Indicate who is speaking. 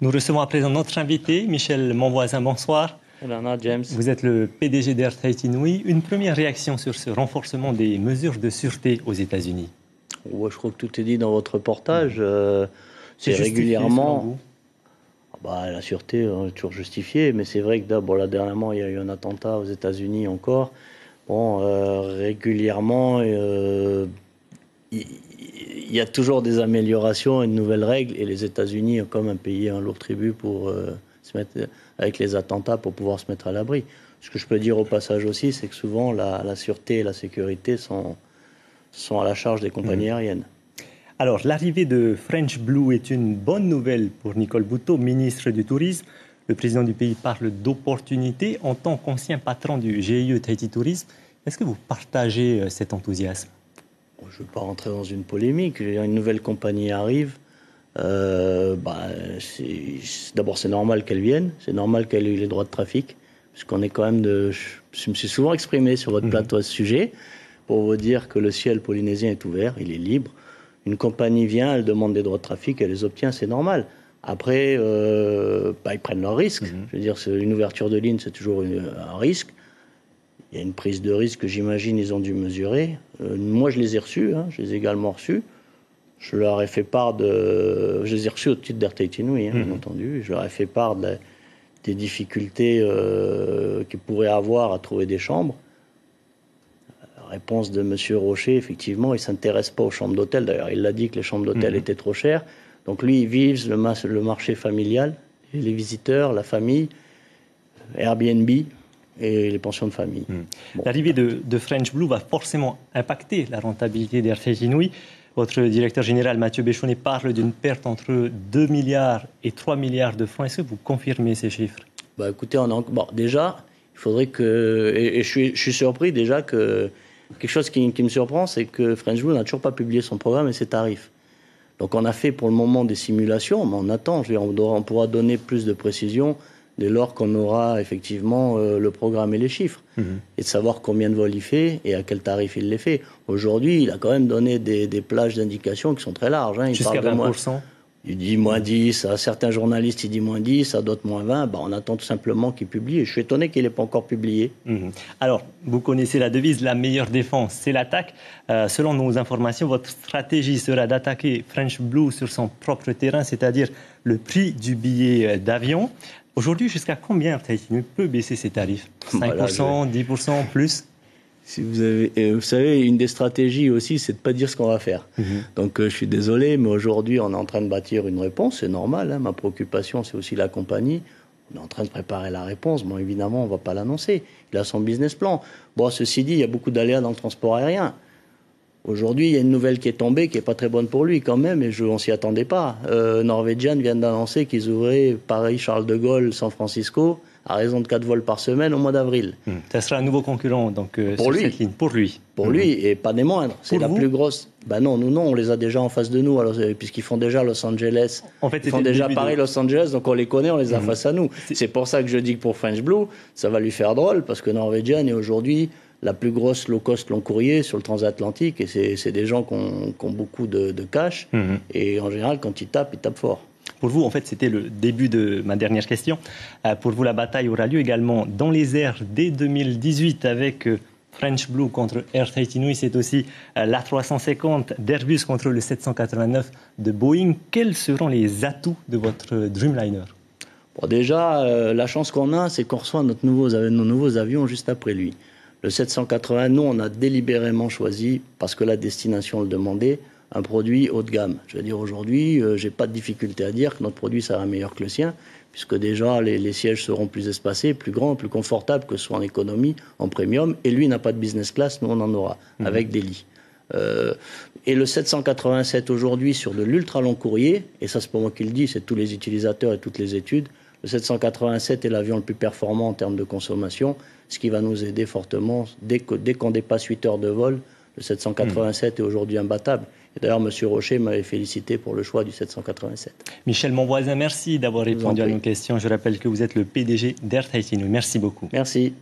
Speaker 1: Nous recevons à présent notre invité, Michel Monvoisin. Bonsoir.
Speaker 2: James.
Speaker 1: Vous êtes le PDG d'Air Tahiti Nui. Une première réaction sur ce renforcement des mesures de sûreté aux États-Unis?
Speaker 2: Ouais, je crois que tout est dit dans votre reportage.
Speaker 1: C'est
Speaker 2: régulièrement. La sûreté est toujours justifiée, mais c'est vrai que là, dernièrement, il y a eu un attentat aux États-Unis encore. Régulièrement, il y a toujours des améliorations et de nouvelles règles. Et les États-Unis ont comme un pays un lourd tribut pour se mettre avec les attentats pour pouvoir se mettre à l'abri. Ce que je peux dire au passage aussi, c'est que souvent la sûreté et la sécurité sont à la charge des compagnies aériennes.
Speaker 1: Alors, l'arrivée de French Blue est une bonne nouvelle pour Nicole Bouteau, ministre du Tourisme. Le président du pays parle d'opportunités en tant qu'ancien patron du GIE Tahiti Tourisme. Est-ce que vous partagez cet enthousiasme?
Speaker 2: Je ne veux pas rentrer dans une polémique. Une nouvelle compagnie arrive. D'abord, c'est normal qu'elle vienne. C'est normal qu'elle ait eu les droits de trafic. Puisqu'on est quand même Je me suis souvent exprimé sur votre plateau à ce sujet pour vous dire que le ciel polynésien est ouvert, il est libre. Une compagnie vient, elle demande des droits de trafic, elle les obtient, c'est normal. Après, ils prennent leurs risques. Je veux dire, une ouverture de ligne, c'est toujours un risque. Il y a une prise de risque que j'imagine ils ont dû mesurer. Moi, je les ai reçus, je les ai également reçus. Je leur ai fait part Je les ai reçus au titre d'Air Tahiti Nui, bien entendu. Je leur ai fait part des difficultés qu'ils pourraient avoir à trouver des chambres. Réponse de M. Rocher, effectivement, il ne s'intéresse pas aux chambres d'hôtel. D'ailleurs, il a dit que les chambres d'hôtel étaient trop chères. Donc lui, il vise le marché familial, les visiteurs, la famille, Airbnb et les pensions de famille.
Speaker 1: L'arrivée de French Blue va forcément impacter la rentabilité d'Air Tahiti Nui. Votre directeur général, Mathieu Béchonnet, parle d'une perte entre 2 milliards et 3 milliards de francs. Est-ce que vous confirmez ces chiffres?
Speaker 2: Écoutez, déjà, il faudrait que... Et je suis surpris déjà que... Quelque chose qui me surprend, c'est que French Blue n'a toujours pas publié son programme et ses tarifs. Donc on a fait pour le moment des simulations, mais on attend. On pourra donner plus de précisions dès lors qu'on aura effectivement le programme et les chiffres. Et de savoir combien de vols il fait et à quel tarif il les fait. Aujourd'hui, il a quand même donné des plages d'indications qui sont très larges.
Speaker 1: Jusqu'à 20%.
Speaker 2: Il dit moins 10, à certains journalistes il dit moins 10, à d'autres moins 20. On attend tout simplement qu'il publie. Et je suis étonné qu'il n'ait pas encore publié.
Speaker 1: Alors, vous connaissez la devise, la meilleure défense, c'est l'attaque. Selon nos informations, votre stratégie sera d'attaquer French Blue sur son propre terrain, c'est-à-dire le prix du billet d'avion. Aujourd'hui, jusqu'à combien Tahiti Nui peut baisser ses tarifs? 5%, 10%, plus?
Speaker 2: Si vous savez, une des stratégies aussi, c'est de ne pas dire ce qu'on va faire. Donc je suis désolé, mais aujourd'hui, on est en train de bâtir une réponse, c'est normal. Ma préoccupation, c'est aussi la compagnie. On est en train de préparer la réponse. Évidemment, on ne va pas l'annoncer. Il a son business plan. Ceci dit, il y a beaucoup d'aléas dans le transport aérien. Aujourd'hui, il y a une nouvelle qui est tombée, qui n'est pas très bonne pour lui quand même, et on ne s'y attendait pas. Norwegian vient d'annoncer qu'ils ouvraient Paris-Charles de Gaulle, San Francisco, à raison de 4 vols par semaine au mois d'avril.
Speaker 1: Ça sera un nouveau concurrent donc, sur cette ligne, pour lui.
Speaker 2: Pour lui, et pas des moindres. C'est la plus grosse. Non, nous, on les a déjà en face de nous, puisqu'ils font déjà Los Angeles.
Speaker 1: En fait,
Speaker 2: ils font déjà Paris-Los Angeles, donc on les connaît, on les a face à nous. C'est pour ça que je dis que pour French Blue, ça va lui faire drôle, parce que Norwegian est aujourd'hui la plus grosse low-cost long courrier sur le transatlantique, et c'est des gens qui ont beaucoup de cash, et en général, quand ils tapent fort.
Speaker 1: Pour vous, en fait, c'était le début de ma dernière question. Pour vous, la bataille aura lieu également dans les airs dès 2018 avec French Blue contre Air Tahiti Nui. C'est aussi l'A350 d'Airbus contre le 789 de Boeing. Quels seront les atouts de votre Dreamliner?
Speaker 2: Déjà, la chance qu'on a, c'est qu'on reçoit nos nouveaux avions juste après lui. Le 780, nous, on a délibérément choisi, parce que la destination le demandait, un produit haut de gamme. Je veux dire, aujourd'hui, je n'ai pas de difficulté à dire que notre produit sera meilleur que le sien, puisque déjà, les sièges seront plus espacés, plus grands, plus confortables, que ce soit en économie, en premium. Et lui n'a pas de business class, nous, on en aura, avec des lits. Et le 787, aujourd'hui, sur de l'ultra long courrier, et ça, c'est pas moi qui le dis, c'est tous les utilisateurs et toutes les études, le 787 est l'avion le plus performant en termes de consommation, ce qui va nous aider fortement. Dès qu'on dépasse 8 heures de vol, le 787 est aujourd'hui imbattable. Et d'ailleurs, M. Rocher m'avait félicité pour le choix du 787.
Speaker 1: Michel Monvoisin, merci d'avoir répondu à nos questions. Je rappelle que vous êtes le PDG d'Air Tahiti Nui. Merci beaucoup.
Speaker 2: Merci.